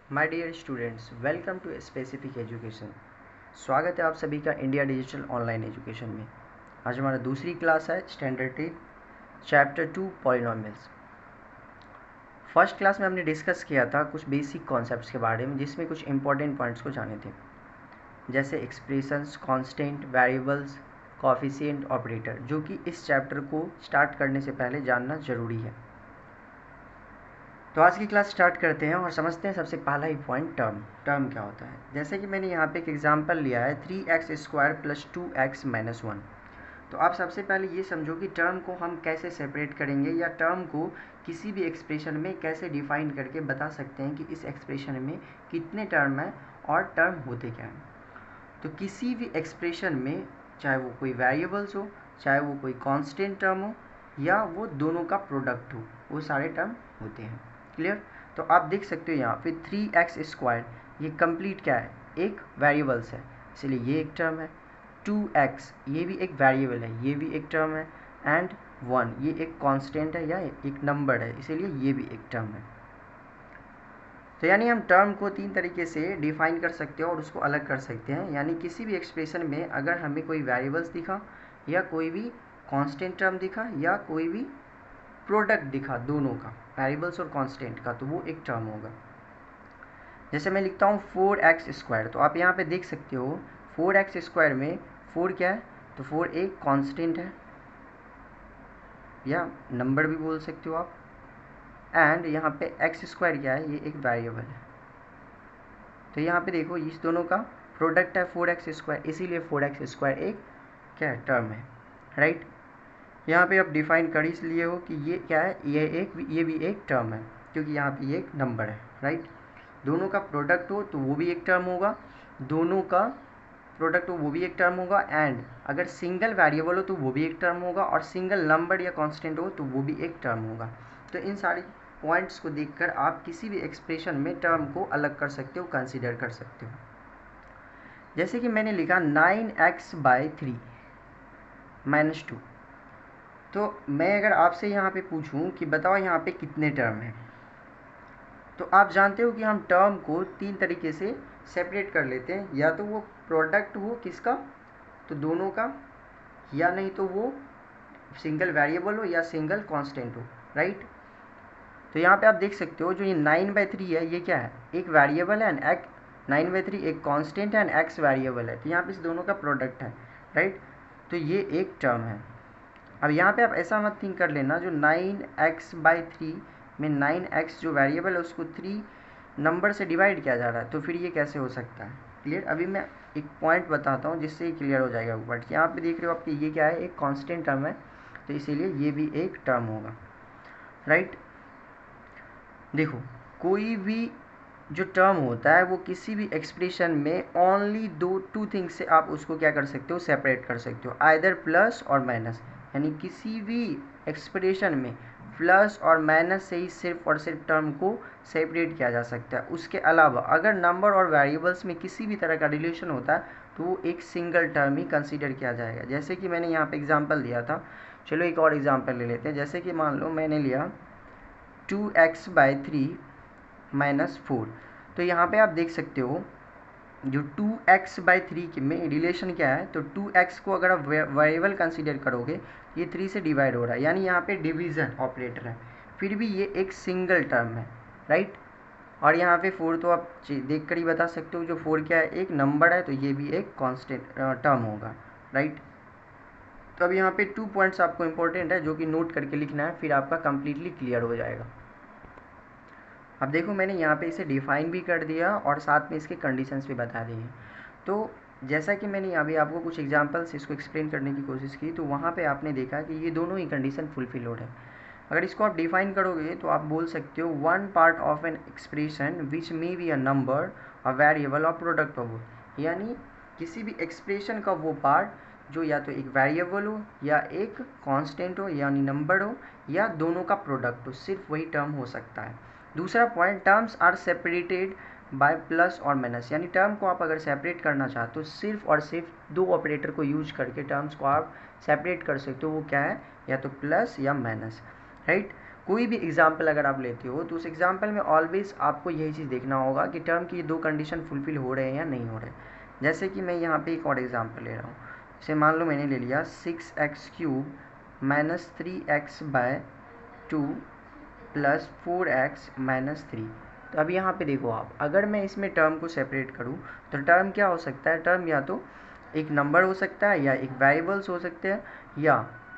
My dear students, welcome to specific education. स्वागत है आप सभी का इंडिया डिजिटल ऑनलाइन एजुकेशन में। आज हमारा दूसरी क्लास है standard 8 chapter 2 polynomials. First class में हमने डिस्कस किया था कुछ बेसिक कॉन्सेप्ट्स के बारे में, जिसमें कुछ इंपॉर्टेंट पॉइंट्स को जाने थे, जैसे expressions, constant, variables, coefficient, operator, जो कि इस चैप्टर को स्टार्ट करने से पहले जानना ज़रूरी है। तो आज की क्लास स्टार्ट करते हैं और समझते हैं सबसे पहला ही पॉइंट, टर्म क्या होता है। जैसे कि मैंने यहाँ पे एक एग्जांपल लिया है 3x² + 2x - 1। तो आप सबसे पहले ये समझो कि टर्म को हम कैसे सेपरेट करेंगे, या टर्म को किसी भी एक्सप्रेशन में कैसे डिफाइन करके बता सकते हैं कि इस एक्सप्रेशन में कितने टर्म हैं और टर्म होते क्या हैं। तो किसी भी एक्सप्रेशन में, चाहे वो कोई वेरिएबल्स हो, चाहे वो कोई कांस्टेंट टर्म हो, या वो दोनों का प्रोडक्ट हो, वो सारे टर्म होते हैं। क्लियर? तो आप देख सकते हो यहाँ पे 3x², ये कंप्लीट क्या है, एक वेरिएबल्स है, इसलिए ये एक टर्म है। 2x, ये भी एक वेरिएबल है, ये भी एक टर्म है। एंड 1, ये एक कांस्टेंट है या एक नंबर है, इसीलिए ये भी एक टर्म है। तो यानी हम टर्म को तीन तरीके से डिफाइन कर सकते हैं और उसको अलग कर सकते हैं। यानी किसी भी एक्सप्रेशन में अगर हमें कोई वेरिएबल्स दिखा, या कोई भी कांस्टेंट टर्म दिखा, या कोई भी प्रोडक्ट दिखा दोनों का, वेरिएबल्स और कांस्टेंट का, तो वो एक टर्म होगा। जैसे मैं लिखता हूँ 4x², तो आप यहाँ पे देख सकते हो 4x² में 4 क्या है, तो 4 एक कांस्टेंट है, या नंबर भी बोल सकते हो आप। एंड यहाँ पे x² क्या है, ये एक वेरिएबल है। तो यहाँ पे देखो इस दोनों का प्रोडक्ट है 4x², इसीलिए 4x² एक क्या है, टर्म है। राइट? यहाँ पे आप डिफाइन कर इसलिए हो कि ये क्या है, ये भी एक टर्म है, क्योंकि यहाँ पे ये एक नंबर है। राइट? दोनों का प्रोडक्ट हो तो वो भी एक टर्म होगा, दोनों का प्रोडक्ट हो वो भी एक टर्म होगा। एंड अगर सिंगल वेरिएबल हो तो वो भी एक टर्म होगा, और सिंगल नंबर या कांस्टेंट हो तो वो भी एक टर्म होगा। तो इन सारी पॉइंट्स को देखकर आप किसी भी एक्सप्रेशन में टर्म को अलग कर सकते हो, कंसीडर कर सकते हो। जैसे कि मैंने लिखा 9x/3 - 2। तो मैं अगर आपसे यहाँ पे पूछूं कि बताओ यहाँ पे कितने टर्म हैं, तो आप जानते हो कि हम टर्म को तीन तरीके से सेपरेट कर लेते हैं। या तो वो प्रोडक्ट हो किसका, तो दोनों का, या नहीं तो वो सिंगल वेरिएबल हो या सिंगल कांस्टेंट हो। राइट? तो यहाँ पे आप देख सकते हो जो ये 9/3 है, ये क्या है, एक वेरिएबल है, एंड 9/3 एक कांस्टेंट है, एंड x वेरिएबल है। तो यहाँ पे इस दोनों का प्रोडक्ट है। राइट? तो ये एक टर्म है। अब यहाँ पे आप ऐसा मत थिंक कर लेना, जो 9x/3 में 9x जो वेरिएबल है उसको 3 नंबर से डिवाइड किया जा रहा है, तो फिर ये कैसे हो सकता है। क्लियर? अभी मैं एक पॉइंट बताता हूँ जिससे ये क्लियर हो जाएगा। बट यहाँ पे देख रहे हो आपके ये क्या है, एक कांस्टेंट टर्म है, तो इसीलिए ये भी एक टर्म होगा। राइट? देखो, कोई भी जो टर्म होता है वो किसी भी एक्सप्रेशन में ओनली टू थिंग्स से आप उसको क्या कर सकते हो, सेपरेट कर सकते हो, आइदर प्लस और माइनस। यानी किसी भी एक्सप्रेशन में प्लस और माइनस से ही सिर्फ और सिर्फ टर्म को सेपरेट किया जा सकता है। उसके अलावा अगर नंबर और वेरिएबल्स में किसी भी तरह का रिलेशन होता है तो वो एक सिंगल टर्म ही कंसीडर किया जाएगा। जैसे कि मैंने यहाँ पे एग्जांपल दिया था, चलो एक और एग्जांपल ले लेते हैं। जैसे कि मान लो मैंने लिया 2x/3 - 4। तो यहाँ पे आप देख सकते हो जो 2x/3 में रिलेशन क्या है, तो 2x को अगर आप वेरिएबल कंसीडर करोगे, ये 3 से डिवाइड हो रहा है, यानी यहाँ पे डिवीज़न ऑपरेटर है, फिर भी ये एक सिंगल टर्म है। राइट? और यहाँ पे 4 तो आप देख कर ही बता सकते हो, जो 4 क्या है, एक नंबर है, तो ये भी एक कांस्टेंट टर्म होगा। राइट? तो अब यहाँ पे 2 पॉइंट्स आपको इंपॉर्टेंट है जो कि नोट करके लिखना है, फिर आपका कंप्लीटली क्लियर हो जाएगा। अब देखो मैंने यहाँ पे इसे डिफ़ाइन भी कर दिया और साथ में इसके कंडीशंस भी बता दिए। तो जैसा कि मैंने अभी आपको कुछ एग्जांपल्स इसको एक्सप्लेन करने की कोशिश की, तो वहाँ पे आपने देखा कि ये दोनों ही कंडीशन फुलफिल हो रहे हैं। अगर इसको आप डिफ़ाइन करोगे तो आप बोल सकते हो one part of an expression which may be a number, a variable और प्रोडक्ट ऑफ बोथ। यानी किसी भी एक्सप्रेशन का वो पार्ट जो या तो एक वेरिएबल हो, या एक कांस्टेंट हो यानी नंबर हो, या दोनों का प्रोडक्ट हो, सिर्फ वही टर्म हो सकता है। दूसरा point, terms are separated by plus और माइनस। यानी टर्म को आप अगर सेपरेट करना चाहते हो सिर्फ और सिर्फ दो ऑपरेटर को यूज करके टर्म्स को आप सेपरेट कर सकते हो, वो क्या है, या तो प्लस या माइनस। राइट? कोई भी एग्जाम्पल अगर आप लेते हो तो उस एग्जाम्पल में ऑलवेज आपको यही चीज़ देखना होगा कि टर्म की दो कंडीशन फुलफिल हो रहे हैं या नहीं हो रहे। जैसे कि मैं यहाँ पे एक और एग्जाम्पल ले रहा हूँ। जैसे मान लो मैंने ले लिया 6x³ minus 3x/2 plus 4x minus 3। तो अब यहाँ पे देखो आप, अगर मैं इसमें टर्म को सेपरेट करूँ तो टर्म क्या हो सकता है, टर्म या तो एक नंबर हो सकता है या एक वेरिएबल्स हो सकते हैं या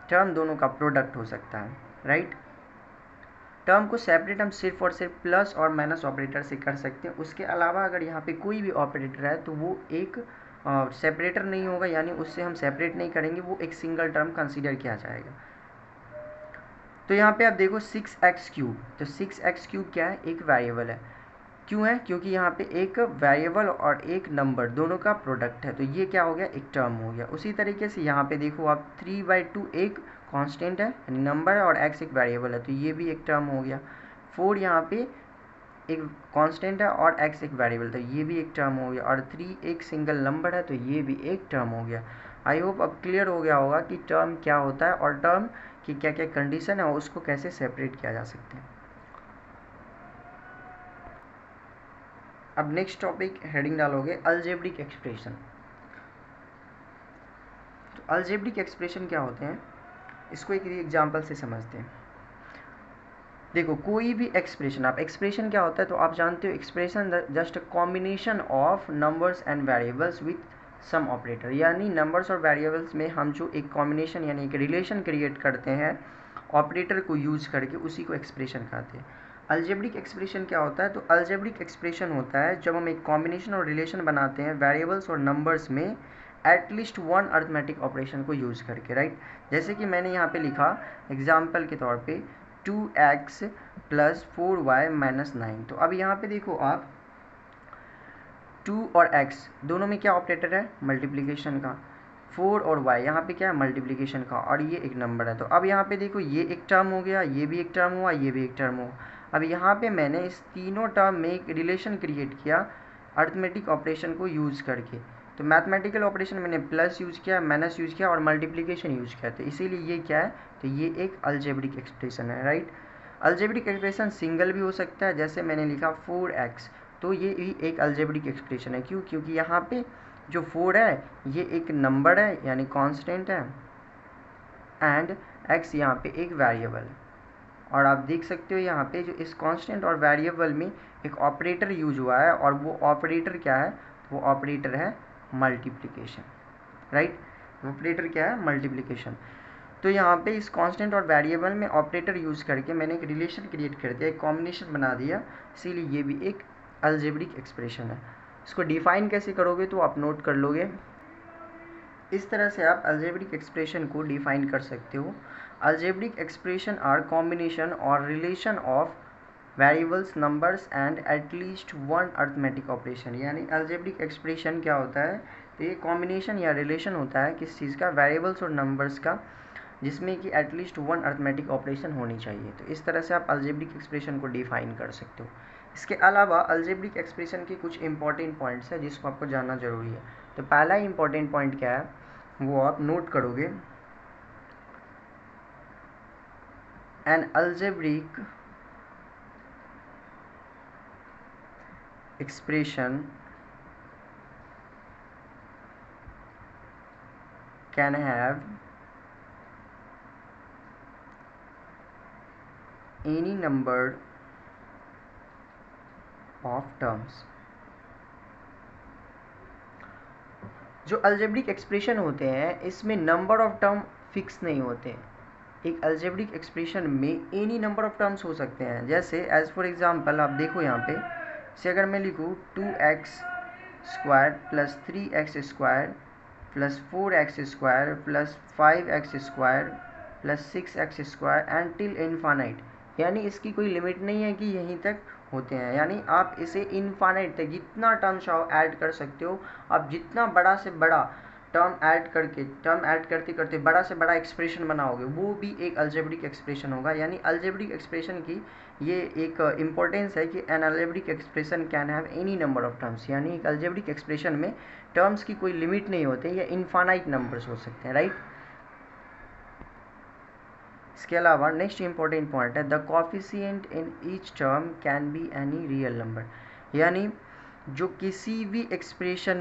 टर्म दोनों का प्रोडक्ट हो सकता है, राइट। टर्म को सेपरेट हम सिर्फ और सिर्फ प्लस और माइनस ऑपरेटर से कर सकते हैं। उसके अलावा अगर यहाँ पे कोई भी ऑपरेटर है तो वो एक सेपरेटर नहीं होगा, यानी उससे हम सेपरेट नहीं करेंगे, वो एक सिंगल टर्म कंसीडर किया जाएगा। तो यहाँ पे आप देखो 6x³, तो 6x³ क्या है, एक वेरिएबल है। क्यों है, क्योंकि यहाँ पे एक वेरिएबल और एक नंबर दोनों का प्रोडक्ट है, तो ये क्या हो गया, एक टर्म हो गया। उसी तरीके से यहाँ पे देखो आप 3/2 एक कांस्टेंट है, यानी नंबर है, और x एक वेरिएबल है, तो ये भी एक टर्म हो गया। 4 यहाँ पे एक कांस्टेंट है और x एक वेरिएबल, तो ये भी एक टर्म हो गया। और 3 एक सिंगल नंबर है, तो ये भी एक टर्म हो गया। आई होप अब क्लियर हो गया होगा कि टर्म क्या होता है और टर्म की क्या क्या कंडीशन है और उसको कैसे सेपरेट किया जा सकते हैं। अब नेक्स्ट टॉपिक हेडिंग डालोगे अलजेब्रिक एक्सप्रेशन। तो अलजेब्रिक एक्सप्रेशन क्या होते हैं, इसको एक एग्जांपल से समझते हैं। देखो कोई भी एक्सप्रेशन, आप एक्सप्रेशन क्या होता है तो आप जानते हो, expression just combination of numbers and variables with some operator, यानी नंबर्स और वेरिएबल्स में हम जो एक कॉम्बिनेशन यानी एक रिलेशन क्रिएट करते हैं ऑपरेटर को यूज करके, उसी को एक्सप्रेशन कहते हैं। अलजेब्रिक एक्सप्रेशन क्या होता है, तो अलजेब्रिक एक्सप्रेशन होता है जब हम एक कॉम्बिनेशन और रिलेशन बनाते हैं वेरिएबल्स और नंबर्स में एटलीस्ट वन अर्थमेटिक ऑपरेशन को यूज करके, राइट। जैसे कि मैंने यहाँ पे लिखा एग्जाम्पल के तौर पे 2x प्लस 4y माइनस 9। तो अब यहाँ पे देखो आप 2 और x दोनों में क्या ऑपरेटर है, मल्टीप्लिकेशन का। 4 और y यहाँ पे क्या है, मल्टीप्लिकेशन का, और ये एक नंबर है। तो अब यहाँ पे देखो ये एक टर्म हो गया, ये भी एक टर्म हुआ, ये भी एक टर्म हुआ। अब यहाँ पे मैंने इस तीनों टर्म में एक रिलेशन क्रिएट किया अर्थमेटिक ऑपरेशन को यूज़ करके। तो मैथमेटिकल ऑपरेशन मैंने प्लस यूज़ किया, माइनस यूज़ किया और मल्टीप्लिकेशन यूज़ किया, तो इसीलिए ये क्या है, तो ये एक अलजेब्रिक एक्सप्रेशन है, राइट। अलजेब्रिक एक्सप्रेशन सिंगल भी हो सकता है, जैसे मैंने लिखा 4x, तो ये भी एक अलजेब्रिक एक्सप्रेशन है। क्यों, क्योंकि यहाँ पे जो 4 है ये एक नंबर है यानी कांस्टेंट है, एंड x यहाँ पे एक वेरिएबल है। और आप देख सकते हो यहाँ पे जो इस कांस्टेंट और वेरिएबल में एक ऑपरेटर यूज हुआ है, और वो ऑपरेटर क्या है, वो ऑपरेटर है मल्टीप्लिकेशन, राइट। ऑपरेटर क्या है, मल्टीप्लिकेशन। तो यहाँ पे इस कांस्टेंट और वेरिएबल में ऑपरेटर यूज करके मैंने एक रिलेशन क्रिएट कर दिया, एक कॉम्बिनेशन बना दिया, इसीलिए ये भी एक अलजेब्रिक एक्सप्रेशन है। इसको डिफाइन कैसे करोगे तो आप नोट कर लोगे, इस तरह से आप अलजेब्रिक एक्सप्रेशन को डिफाइन कर सकते हो। अलजेब्रिक एक्सप्रेशन आर कॉम्बिनेशन और relation of variables, numbers and at least one arithmetic operation. यानी अलजेब्रिक एक्सप्रेशन क्या होता है, तो ये कॉम्बिनेशन या रिलेशन होता है किस चीज़ का, वेरिएबल्स और नंबर्स का, जिसमें कि एटलीस्ट वन अर्थमेटिक ऑपरेशन होनी चाहिए। तो इस तरह से आप अलजेब्रिक एक्सप्रेशन को डिफाइन कर सकते हो। इसके अलावा अलजेब्रिक एक्सप्रेशन के कुछ इंपॉर्टेंट पॉइंट्स हैं जिसको आपको जानना जरूरी है। तो पहला इंपॉर्टेंट पॉइंट क्या है वो आप नोट करोगे, N algebraic expression can have any number of terms। जो अलजेब्रिक एक्सप्रेशन होते हैं इसमें नंबर ऑफ टर्म फिक्स नहीं होते हैं। एक अलजेब्रिक एक्सप्रेशन में एनी नंबर ऑफ टर्म्स हो सकते हैं। जैसे एज फॉर एग्जांपल आप देखो यहाँ पे, से अगर मैं लिखूँ 2x² plus 3x² plus 4x² plus 5x² plus 6x² and till infinite, यानी इसकी कोई लिमिट नहीं है कि यहीं तक होते हैं, यानी आप इसे इन्फानाइट तक जितना टर्म चाहो ऐड कर सकते हो। आप जितना बड़ा से बड़ा टर्म ऐड करते करते बड़ा से बड़ा एक्सप्रेशन बनाओगे, वो भी एक अलजेब्रिक एक्सप्रेशन होगा। यानी अलजेब्रिक एक्सप्रेशन की ये एक इम्पोर्टेंस है कि N algebraic expression can have any number of terms, यानी एक अलजेब्रिक एक्सप्रेशन में टर्म्स की कोई लिमिट नहीं होती, या इनफानाइट नंबर्स हो सकते हैं, राइट। इसके अलावा नेक्स्ट इंपॉर्टेंट पॉइंट है the coefficient in each term can be any real number, यानी जो किसी भी एक्सप्रेशन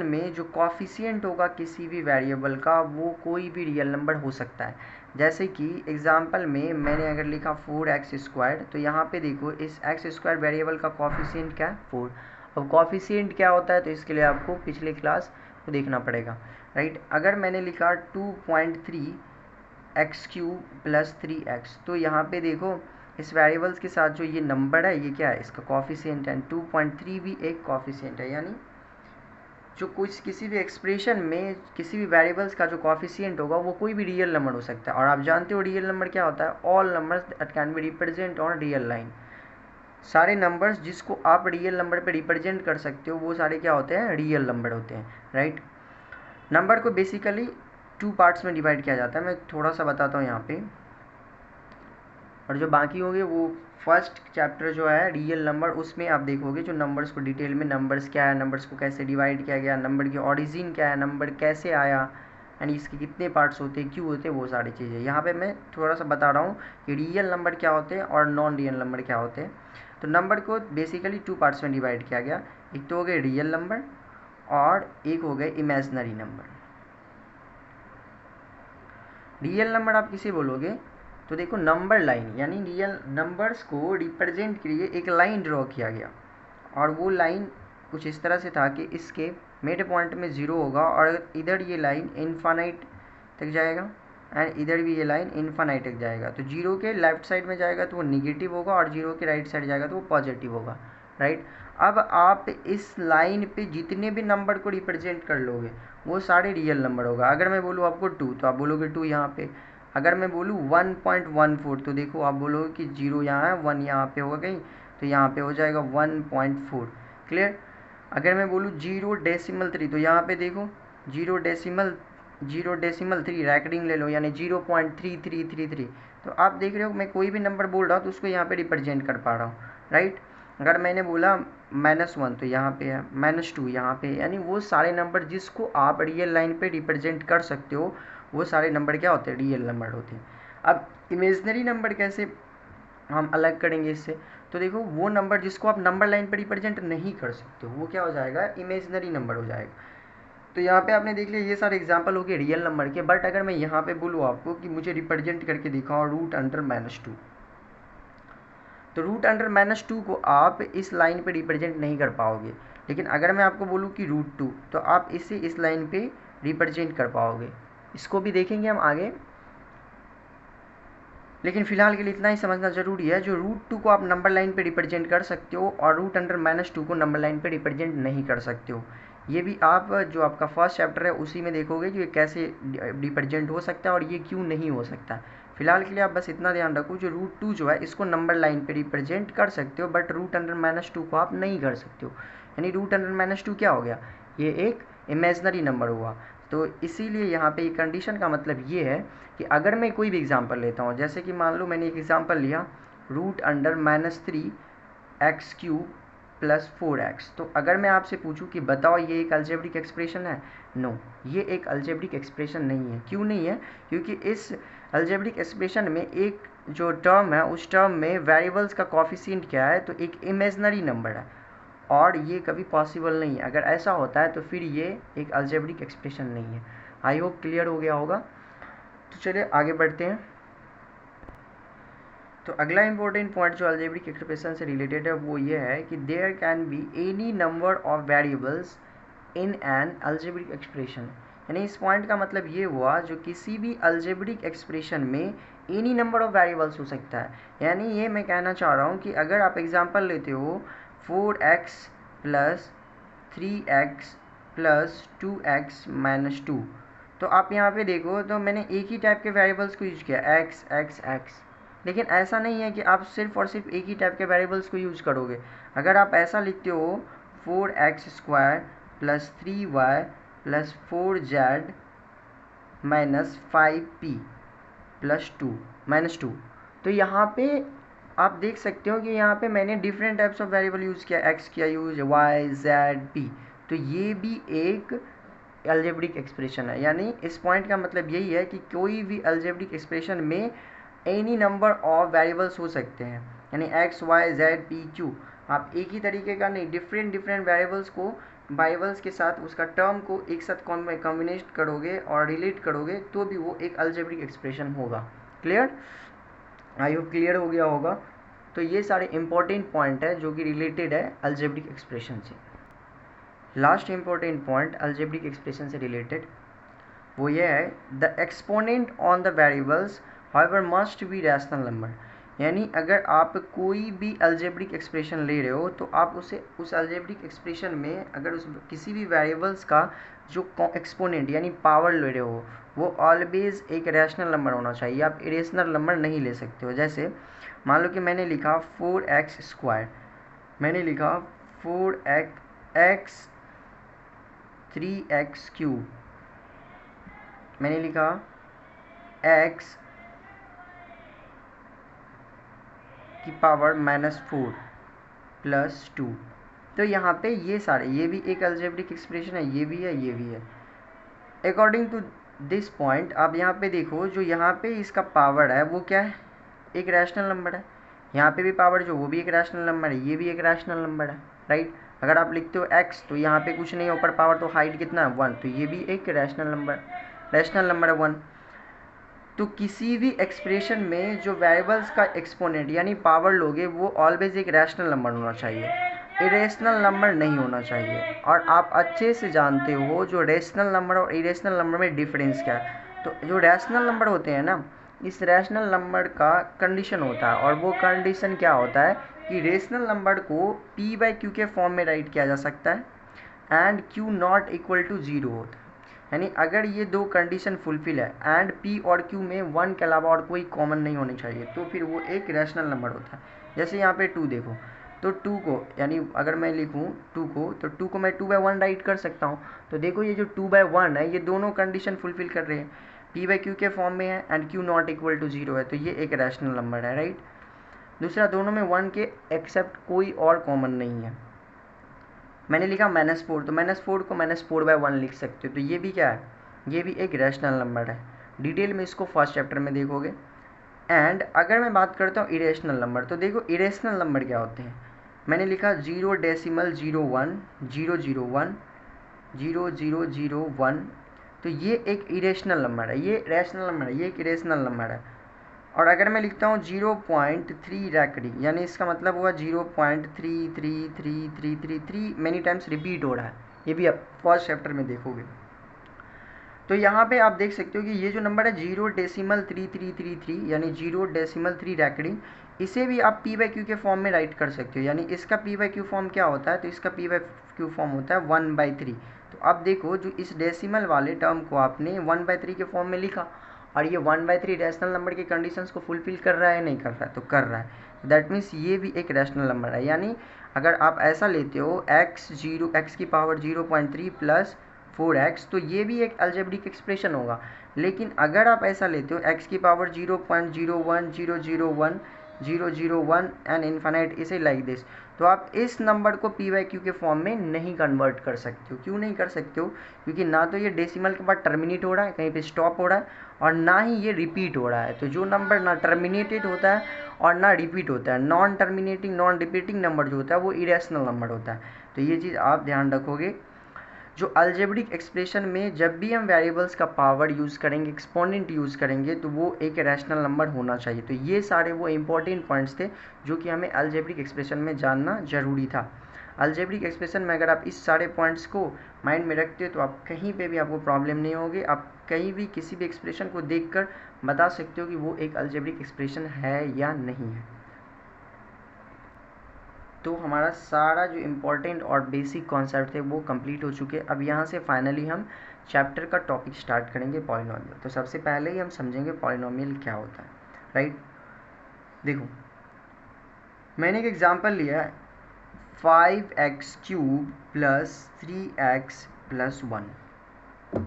में जो कॉफिशिएंट होगा किसी भी वेरिएबल का वो कोई भी रियल नंबर हो सकता है। जैसे कि एग्जांपल में मैंने अगर लिखा 4x², तो यहाँ पे देखो इस x² वेरिएबल का कॉफिशिएंट क्या है 4। अब कॉफिशिएंट क्या होता है तो इसके लिए आपको पिछले क्लास को देखना पड़ेगा, राइट। अगर मैंने लिखा 2.3x³ + 3x, तो यहाँ पे देखो इस वेरिएबल्स के साथ जो ये नंबर है ये क्या है, इसका कॉफिशिएंट है। 2.3 भी एक कॉफिशिएंट है, यानी जो कुछ किसी भी एक्सप्रेशन में किसी भी वेरिएबल्स का जो कॉफिशिएंट होगा वो कोई भी रियल नंबर हो सकता है। और आप जानते हो रियल नंबर क्या होता है, all numbers that can be represent on real line. सारे नंबर्स जिसको आप रियल नंबर पे रिप्रेजेंट कर सकते हो वो सारे क्या होते हैं, रियल नंबर होते हैं, राइट। नंबर को बेसिकली 2 पार्ट्स में डिवाइड किया जाता है, मैं थोड़ा सा बताता हूँ यहाँ पे, और जो बाकी होंगे वो फर्स्ट चैप्टर जो है रियल नंबर, उसमें आप देखोगे जो नंबर्स को डिटेल में, नंबर्स क्या है, नंबर्स को कैसे डिवाइड किया गया, नंबर की ऑरिजिन क्या है, नंबर कैसे आया, एंड इसके कितने पार्ट्स होते हैं, क्यों होते हैं, वो सारी चीज़ें यहाँ पे मैं थोड़ा सा बता रहा हूँ कि रियल नंबर क्या होते हैं और नॉन रियल नंबर क्या होते हैं। तो नंबर को बेसिकली 2 पार्ट्स में डिवाइड किया गया, एक तो हो गए रियल नंबर और एक हो गए इमेजनरी नंबर। रियल नंबर आप किसे बोलोगे, तो देखो नंबर लाइन, यानी रियल नंबर्स को रिप्रेजेंट के लिए एक लाइन ड्रॉ किया गया, और वो लाइन कुछ इस तरह से था कि इसके मिड पॉइंट में 0 होगा और इधर ये लाइन इनफाइनाइट तक जाएगा एंड इधर भी ये लाइन इनफाइनाइट तक जाएगा। तो 0 के लेफ्ट साइड में जाएगा तो वो निगेटिव होगा और 0 के राइट साइड जाएगा तो वो पॉजिटिव होगा, राइट। अब आप इस लाइन पे जितने भी नंबर को रिप्रेजेंट कर लोगे वो सारे रियल नंबर होगा। अगर मैं बोलूँ आपको 2 तो आप बोलोगे 2 यहाँ पे, अगर मैं बोलूँ 1.14 तो देखो आप बोलोगे कि 0 यहाँ है, 1 यहाँ पे होगा कहीं, तो यहाँ पे हो जाएगा 1.4, क्लियर। अगर मैं बोलूँ 0.3 तो यहाँ पे देखो 0.3 रैकडिंग ले लो, यानी 0.3333। तो आप देख रहे हो मैं कोई भी नंबर बोल रहा हूँ तो उसको यहाँ पे रिप्रेजेंट कर पा रहा हूँ, राइट। अगर मैंने बोला -1 तो यहाँ पे है, -2 यहाँ पे, यानी वो सारे नंबर जिसको आप रियल लाइन पे रिप्रेजेंट कर सकते हो वो सारे नंबर क्या होते हैं, रियल नंबर होते हैं। अब इमेजनरी नंबर कैसे हम अलग करेंगे इससे, तो देखो वो नंबर जिसको आप नंबर लाइन पर रिप्रेजेंट नहीं कर सकते हो वो क्या हो जाएगा, इमेजनरी नंबर हो जाएगा। तो यहाँ पे आपने देख लिया ये सारे एग्जांपल हो गए रियल नंबर के। बट अगर मैं यहाँ पे बोलूँ आपको कि मुझे रिप्रेजेंट करके दिखाओ √2, तो √2 को आप इस लाइन पे रिप्रेजेंट नहीं कर पाओगे। लेकिन अगर मैं आपको बोलूँ कि √2 तो आप इसे इस लाइन पे रिप्रेजेंट कर पाओगे। इसको भी देखेंगे हम आगे, लेकिन फिलहाल के लिए इतना ही समझना जरूरी है, जो √2 को आप नंबर लाइन पे रिप्रेजेंट कर सकते हो और √2 को नंबर लाइन पे रिप्रेजेंट नहीं कर सकते हो। ये भी आप जो आपका फर्स्ट चैप्टर है उसी में देखोगे कि ये कैसे रिप्रेजेंट हो सकता है और ये क्यों नहीं हो सकता है। फिलहाल के लिए आप बस इतना ध्यान रखो, जो √2 जो है इसको नंबर लाइन पे रिप्रेजेंट कर सकते हो बट √2 को आप नहीं कर सकते हो। यानी √2 क्या हो गया, ये एक इमेजनरी नंबर हुआ। तो इसीलिए यहाँ पे कंडीशन का मतलब ये है कि अगर मैं कोई भी एग्जांपल लेता हूँ, जैसे कि मान लो मैंने एक एग्जांपल लिया √-3x³ + 4x, तो अगर मैं आपसे पूछूं कि बताओ ये एक अलजेब्रिक एक्सप्रेशन है, नो, ये एक अलजेब्रिक एक्सप्रेशन नहीं है। क्यों नहीं है, क्योंकि इस अलजेब्रिक एक्सप्रेशन में एक जो टर्म है उस टर्म में वेरिएबल्स का कॉफिशिएंट क्या है, तो एक इमेजनरी नंबर है और ये कभी पॉसिबल नहीं है। अगर ऐसा होता है तो फिर ये एक अलजेब्रिक एक्सप्रेशन नहीं है। आई होप क्लियर हो गया होगा। तो चलिए आगे बढ़ते हैं। तो अगला इंपॉर्टेंट पॉइंट जो अलजेब्रिक एक्सप्रेशन से रिलेटेड है वो ये है कि there can be any number of variables in an algebraic expression. यानी इस पॉइंट का मतलब ये हुआ जो किसी भी अलजेब्रिक एक्सप्रेशन में एनी नंबर ऑफ वेरिएबल्स हो सकता है। यानी ये मैं कहना चाह रहा हूँ कि अगर आप एग्जांपल लेते हो 4x + 3x + 2x - 2, तो आप यहाँ पे देखो तो मैंने एक ही टाइप के वेरिएबल्स को यूज किया x x x। लेकिन ऐसा नहीं है कि आप सिर्फ और सिर्फ एक ही टाइप के वेरिएबल्स को यूज करोगे। अगर आप ऐसा लिखते हो 4x² + 3y + 4z - 5p + 2 तो यहाँ पे आप देख सकते हो कि यहाँ पे मैंने different types of variable use किया, x किया यूज, y z p। तो ये भी एक अलजेब्रिक एक्सप्रेशन है। यानी इस पॉइंट का मतलब यही है कि कोई भी अलजेब्रिक एक्सप्रेशन में एनी नंबर ऑफ वेरिएबल्स हो सकते हैं, यानी x y z p q. आप एक ही तरीके का नहीं, डिफरेंट वेरिएबल्स को वेरिएबल्स के साथ उसका टर्म को एक साथ कॉम्बिनेट करोगे और रिलेट करोगे तो भी वो एक अलजेब्रिक एक्सप्रेशन होगा। क्लियर? आई होप क्लियर हो गया होगा। तो ये सारे इंपॉर्टेंट पॉइंट है जो कि रिलेटेड है अलजेब्रिक एक्सप्रेशन से। Last important point algebraic expression से रिलेटेड वो ये है, the exponent on the variables however must be rational number. यानी अगर आप कोई भी अलजेब्रिक एक्सप्रेशन ले रहे हो तो आप उसे उस अलजेब्रिक एक्सप्रेशन में अगर उस किसी भी वेरिएबल्स का जो एक्सपोनेंट यानी पावर ले रहे हो वो ऑलवेज एक रैशनल नंबर होना चाहिए। आप इरेशनल नंबर नहीं ले सकते हो। जैसे मान लो कि मैंने लिखा 4x², मैंने लिखा 4x 3x³, मैंने लिखा x की पावर -4 + 2। तो यहाँ पे ये सारे, ये भी एक अलजेब्रिक एक्सप्रेशन है, ये भी है, ये भी है। अकॉर्डिंग टू दिस पॉइंट आप यहाँ पे देखो, जो यहाँ पे इसका पावर है वो क्या है, एक रैशनल नंबर है। यहाँ पे भी पावर जो वो भी एक रैशनल नंबर है, ये भी एक रैशनल नंबर है, राइट। अगर आप लिखते हो x तो यहाँ पे कुछ नहीं, ऊपर पावर तो हाइट कितना है 1, तो ये भी एक रैशनल नंबर है 1। तो किसी भी एक्सप्रेशन में जो वेरिएबल्स का एक्सपोनेंट यानी पावर लोगे वो ऑलवेज एक रैशनल नंबर होना चाहिए, इरेशनल नंबर नहीं होना चाहिए। और आप अच्छे से जानते हो जो रैशनल नंबर और इरेशनल नंबर में डिफरेंस क्या है। तो जो रैशनल नंबर होते हैं ना, इस रैशनल नंबर का कंडीशन होता है, और वो कंडीशन क्या होता है कि रैशनल नंबर को p/q के फॉर्म में राइट किया जा सकता है and q not equal to 0 होता है। यानी अगर ये दो कंडीशन फुलफिल है एंड p और q में 1 के अलावा और कोई कॉमन नहीं होनी चाहिए, तो फिर वो एक रैशनल नंबर होता है। जैसे यहाँ पे 2 देखो, तो 2 को यानी अगर मैं लिखूँ 2 को, तो 2 को मैं 2/1 राइट कर सकता हूँ। तो देखो ये जो 2/1 है ये दोनों कंडीशन फुलफिल कर रहे हैं, p/q के फॉर्म में है and q not equal to 0 है, तो ये एक रैशनल नंबर है, राइट। दूसरा, दोनों में 1 के एक्सेप्ट कोई और कॉमन नहीं है। मैंने लिखा -4, तो -4 को -4/1 लिख सकते हो, तो ये भी क्या है, ये भी एक रैशनल नंबर है। डिटेल में इसको फर्स्ट चैप्टर में देखोगे। एंड अगर मैं बात करता हूँ इरेशनल नंबर, तो देखो इरेशनल नंबर क्या होते हैं। मैंने लिखा 0.01 001 0001, तो ये एक इरेशनल नंबर है, ये रैशनल नंबर है, ये एक इरेशनल नंबर है। और अगर मैं लिखता हूँ 0.3 रैकडी, यानी इसका मतलब हुआ 0.33333 मैनी टाइम्स रिपीट हो रहा है, ये भी आप फर्स्ट चैप्टर में देखोगे। तो यहाँ पे आप देख सकते हो कि ये जो नंबर है 0.3333 यानी 0.3 रैकडी, इसे भी आप p/q के फॉर्म में राइट कर सकते हो। यानी इसका p/q फॉर्म क्या होता है, तो इसका p/q फॉर्म होता है 1/3। तो अब देखो जो इस डेसिमल वाले टर्म को आपने 1/3 के फॉर्म में लिखा, और ये 1/3 रैशनल नंबर के कंडीशंस को फुलफिल कर रहा है नहीं कर रहा है, तो कर रहा है, दैट मीन्स ये भी एक रैशनल नंबर है। यानी अगर आप ऐसा लेते हो x की पावर 0.3 + 4x, तो ये भी एक अलजेब्रिक एक्सप्रेशन होगा। लेकिन अगर आप ऐसा लेते हो x की पावर 0.01001 एंड इन्फिनाइट, इसे लाइक दिस, तो आप इस नंबर को p/q के फॉर्म में नहीं कन्वर्ट कर सकते हो। क्यों नहीं कर सकते हो? क्योंकि ना तो ये डेसिमल के बाद टर्मिनेट हो रहा है, कहीं पे स्टॉप हो रहा है, और ना ही ये रिपीट हो रहा है। तो जो नंबर ना टर्मिनेटेड होता है और ना रिपीट होता है, non terminating non repeating number जो होता है वो इरेशनल नंबर होता है। तो ये चीज़ आप ध्यान रखोगे। जो अलजेब्रिक एक्सप्रेशन में जब भी हम वेरिएबल्स का पावर यूज़ करेंगे, एक्सपोनेंट यूज़ करेंगे, तो वो एक रैशनल नंबर होना चाहिए। तो ये सारे वो इंपॉर्टेंट पॉइंट्स थे जो कि हमें अलजेब्रिक एक्सप्रेशन में जानना ज़रूरी था। अलजेब्रिक एक्सप्रेशन में अगर आप इस सारे पॉइंट्स को माइंड में रखते हो तो आप कहीं पे भी आपको प्रॉब्लम नहीं होगी। आप कहीं भी किसी भी एक्सप्रेशन को देखकर बता सकते हो कि वो एक अलजेब्रिक एक्सप्रेशन है या नहीं है। तो हमारा सारा जो इम्पोर्टेंट और बेसिक कॉन्सेप्ट थे वो कंप्लीट हो चुके हैं। अब यहाँ से फाइनली हम चैप्टर का टॉपिक स्टार्ट करेंगे, पॉलिनोमियल। तो सबसे पहले ही हम समझेंगे पॉलिनोमियल क्या होता है, राइट। देखो मैंने एक एग्जांपल लिया है 5x³ + 3x + 1।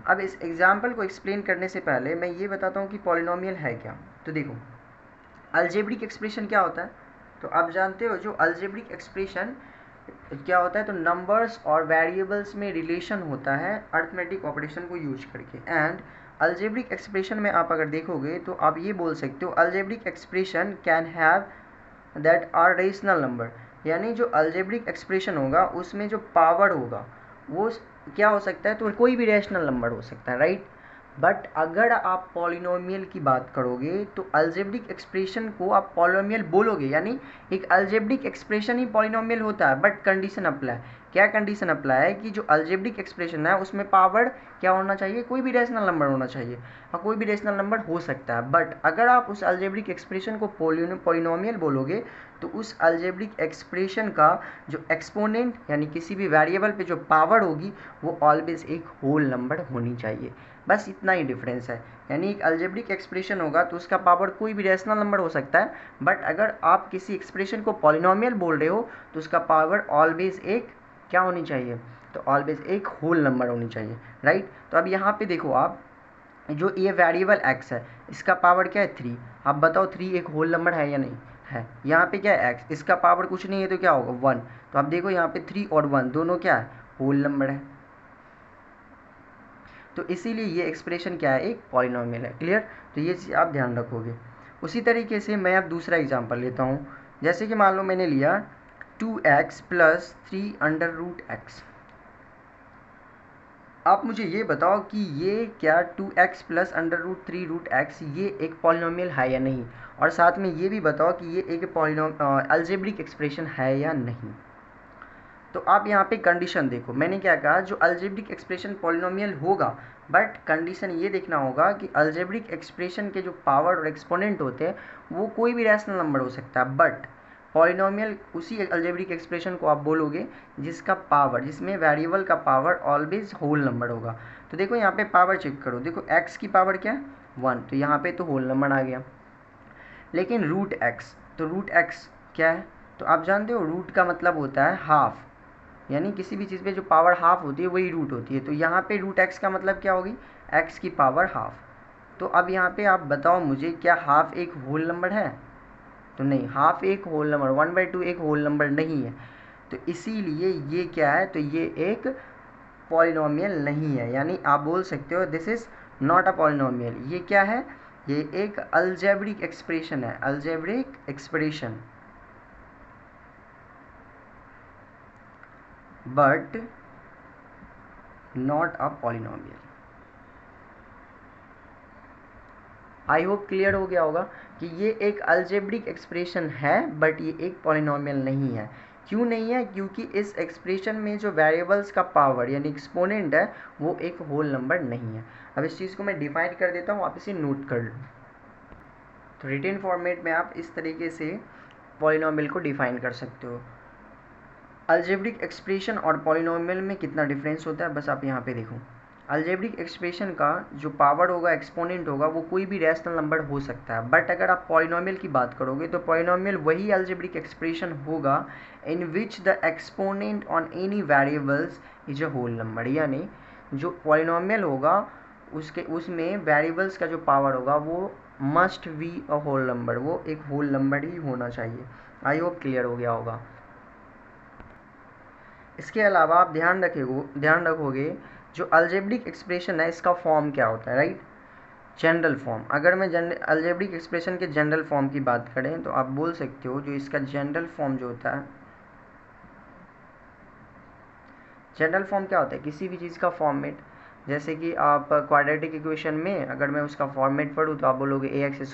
अब इस एग्जाम्पल को एक्सप्लेन करने से पहले मैं ये बताता हूँ कि पॉलिनोमियल है क्या। तो देखो अलजेब्रिक एक्सप्रेशन क्या होता है, तो आप जानते हो जो अलजेब्रिक एक्सप्रेशन क्या होता है, तो नंबर्स और वेरिएबल्स में रिलेशन होता है अर्थमेटिक ऑपरेशन को यूज करके। एंड अलजेब्रिक एक्सप्रेशन में आप अगर देखोगे तो आप ये बोल सकते हो algebraic expression can have that are rational number, यानी जो अलजेब्रिक एक्सप्रेशन होगा उसमें जो पावर होगा वो क्या हो सकता है, तो कोई भी रेशनल नंबर हो सकता है, राइट। बट अगर आप पॉलिनोमियल की बात करोगे तो अलजेब्रिक एक्सप्रेशन को आप पॉलिनोमियल बोलोगे, यानी एक अलजेब्रिक एक्सप्रेशन ही पॉलिनोमियल होता है। बट कंडीशन अप्लाई, क्या कंडीशन अप्लाई है कि जो अलजेब्रिक एक्सप्रेशन है उसमें पावर क्या होना चाहिए, कोई भी रेशनल नंबर होना चाहिए, और कोई भी रेशनल नंबर हो सकता है। बट अगर आप उस अलजेब्रिक एक्सप्रेशन को पॉलिनोमियल बोलोगे तो उस अलजेब्रिक एक्सप्रेशन का जो एक्सपोनेंट यानी किसी भी वेरिएबल पे जो पावर होगी वो ऑलवेज एक होल नंबर होनी चाहिए। बस इतना ही डिफरेंस है, यानी एक अलजेब्रिक एक्सप्रेशन होगा तो उसका पावर कोई भी रेशनल नंबर हो सकता है। बट अगर आप किसी एक्सप्रेशन को पॉलिनोमियल बोल रहे हो तो उसका पावर ऑलवेज एक क्या होनी चाहिए, तो ऑलवेज एक होल नंबर होनी चाहिए, राइट। तो अब यहाँ पे देखो आप, जो ये वेरिएबल x है इसका पावर क्या है 3, आप बताओ 3 एक होल नंबर है या नहीं है। यहाँ पे क्या है x, इसका पावर कुछ नहीं है तो क्या होगा 1, तो आप देखो यहाँ पे 3 और 1 दोनों क्या है, होल नंबर है। तो इसीलिए ये एक्सप्रेशन क्या है, एक पॉलिनोमियल है। क्लियर, तो ये चीज़ आप ध्यान रखोगे। उसी तरीके से मैं अब दूसरा एग्जांपल लेता हूँ, जैसे कि मान लो मैंने लिया 2x plus 3 under root x। आप मुझे ये बताओ कि ये क्या 2x plus under root 3 root x ये एक पॉलिनोमियल है या नहीं, और साथ में ये भी बताओ कि ये एक अलजेब्रिक एक्सप्रेशन है या नहीं। तो आप यहाँ पे कंडीशन देखो, मैंने क्या कहा, जो अलजेब्रिक एक्सप्रेशन पॉलिनोमियल होगा, बट कंडीशन ये देखना होगा कि अलजेब्रिक एक्सप्रेशन के जो पावर और एक्सपोनेंट होते हैं वो कोई भी रैशनल नंबर हो सकता है। बट पॉलिनोमियल उसी अलजेब्रिक एक्सप्रेशन को आप बोलोगे जिसका पावर, जिसमें वेरिएबल का पावर ऑलवेज होल नंबर होगा। तो देखो यहाँ पे पावर चेक करो, देखो x की पावर क्या है 1, तो यहाँ पे तो होल नंबर आ गया। लेकिन रूट x, तो रूट x क्या है, तो आप जानते हो रूट का मतलब होता है हाफ, यानी किसी भी चीज़ पे जो पावर हाफ होती है वही रूट होती है। तो यहाँ पे रूट x का मतलब क्या होगी, x की पावर हाफ। तो अब यहाँ पे आप बताओ मुझे, क्या हाफ एक होल नंबर है, तो नहीं, हाफ एक होल नंबर, 1/2 एक होल नंबर नहीं है। तो इसीलिए ये क्या है, तो ये एक पॉलिनोमियल नहीं है, यानी आप बोल सकते हो this is not a polynomial. ये क्या है, ये एक अलजेब्रिक एक्सप्रेशन है, algebraic expression, but not a polynomial. I hope clear हो गया होगा कि ये एक अलजेब्रिक एक्सप्रेशन है बट ये एक पॉलिनोमियल नहीं है। क्यों नहीं है, क्योंकि इस एक्सप्रेशन में जो वेरिएबल्स का पावर यानी एक्सपोनेंट है वो एक होल नंबर नहीं है। अब इस चीज़ को मैं डिफाइन कर देता हूँ, आप इसे नोट कर लो। तो रिटन फॉर्मेट में आप इस तरीके से पॉलिनोमियल को डिफाइन कर सकते हो। अलजेब्रिक एक्सप्रेशन और पॉलिनोमियल में कितना डिफरेंस होता है, बस आप यहाँ पे देखो। अलजेब्रिक एक्सप्रेशन का जो पावर होगा, एक्सपोनेंट होगा, वो कोई भी रैशनल नंबर हो सकता है। बट अगर आप पॉलिनोमियल की बात करोगे तो पॉलिनोमियल वही अलजेब्रिक एक्सप्रेशन होगा in which the exponent on any variables is a whole number, यानी जो पॉलिनोमियल होगा उसमें वेरिएबल्स का जो पावर होगा वो must be a whole number, वो एक होल नंबर ही होना चाहिए। आई होप क्लियर हो गया होगा। इसके अलावा आप ध्यान रखोगे जो अलजेब्रिक एक्सप्रेशन है इसका फॉर्म क्या होता है, राइट, जनरल फॉर्म। अगर मैं अलजेब्रिक एक्सप्रेशन के जनरल फॉर्म की बात करें तो आप बोल सकते हो जो इसका जनरल फॉर्म जो होता है, जनरल फॉर्म क्या होता है, किसी भी चीज़ का फॉर्मेट। जैसे कि आप क्वाड्रेटिक इक्वेशन में अगर मैं उसका फॉर्मेट पढ़ूँ तो आप बोलोगे ax²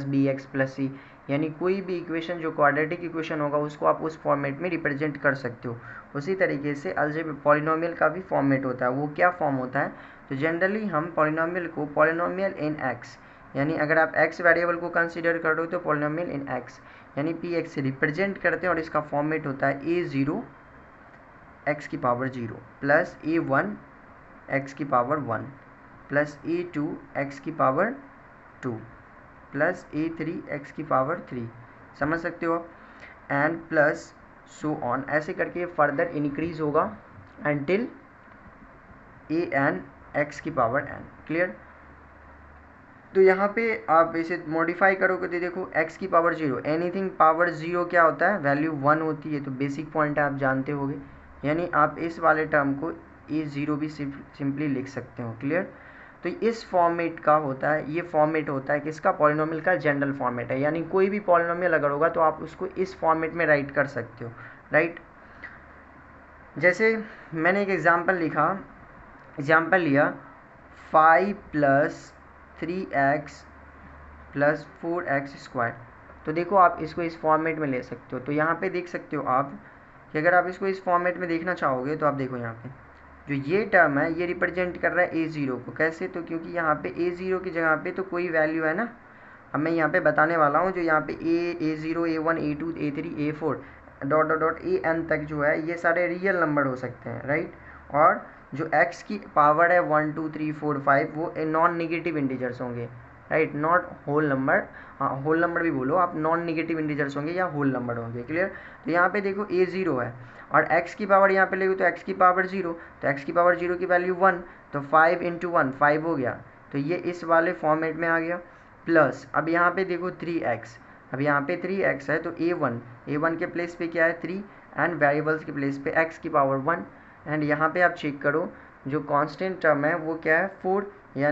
+ bx + c, यानी कोई भी इक्वेशन जो क्वाड्रेटिक इक्वेशन होगा उसको आप उस फॉर्मेट में रिप्रेजेंट कर सकते हो। उसी तरीके से अलजेब्रिक पॉलिनोमियल का भी फॉर्मेट होता है, वो क्या फॉर्म होता है, तो जनरली हम पॉलिनोमियल को पॉलिनोमियल इन x, यानी अगर आप x वेरिएबल को कंसिडर कर रहे हो तो पॉलिनोमियल इन x यानी px से रिप्रेजेंट करते हैं, और इसका फॉर्मेट होता है a0 x की पावर 0 प्लस a1 x की पावर 1 प्लस a2 x की पावर 2 प्लस a3 x की पावर 3, समझ सकते हो आप, एंड प्लस सो ऑन, ऐसे करके फर्दर इंक्रीज होगा एंटिल a n x की पावर n। क्लियर, तो यहाँ पे आप इसे मॉडिफाई करोगे तो देखो x की पावर 0, एनीथिंग पावर 0 क्या होता है, वैल्यू 1 होती है। तो बेसिक पॉइंट है, आप जानते होंगे, यानी आप इस वाले टर्म को a0 भी सिंपली लिख सकते हो। क्लियर। तो इस फॉर्मेट का होता है, ये फॉर्मेट होता है किसका, पॉलिनोमियल का जनरल फॉर्मेट है, यानी कोई भी पॉलिनोमियल अगर होगा तो आप उसको इस फॉर्मेट में राइट कर सकते हो। राइट। जैसे मैंने एक एग्जांपल लिया 5 + 3x + 4x²। तो देखो आप इसको इस फॉर्मेट में ले सकते हो। तो यहाँ पे देख सकते हो आप कि अगर आप इसको इस फॉर्मेट में देखना चाहोगे तो आप देखो यहाँ पे जो ये टर्म है ये रिप्रेजेंट कर रहा है a0 को। कैसे, तो क्योंकि यहाँ पे a0 की जगह पे तो कोई वैल्यू है ना, अब मैं यहाँ पे बताने वाला हूँ। जो यहाँ पे a0 a1 a2 a3 a4 dot dot dot an तक जो है ये सारे रियल नंबर हो सकते हैं। राइट। और जो x की पावर है 1 2 3 4 5 वो नॉन निगेटिव इंटीजर्स होंगे। Right, not whole number. हाँ, होल नंबर भी बोलो आप, नॉन निगेटिव इंटीजर्स होंगे या होल नंबर होंगे। क्लियर। तो यहाँ पे देखो a0 है और x की पावर यहाँ पे लेंगे तो x की पावर 0, तो x की पावर 0 की वैल्यू 1, तो 5 × 1 5 हो गया। तो ये इस वाले फॉर्मेट में आ गया। प्लस अब यहाँ पे देखो 3x, अब यहाँ पे 3x है तो a1 के प्लेस पे क्या है 3 एंड वेरिएबल्स के प्लेस पे x की पावर 1। एंड यहाँ पे आप चेक करो जो कांस्टेंट टर्म है वो क्या है 4,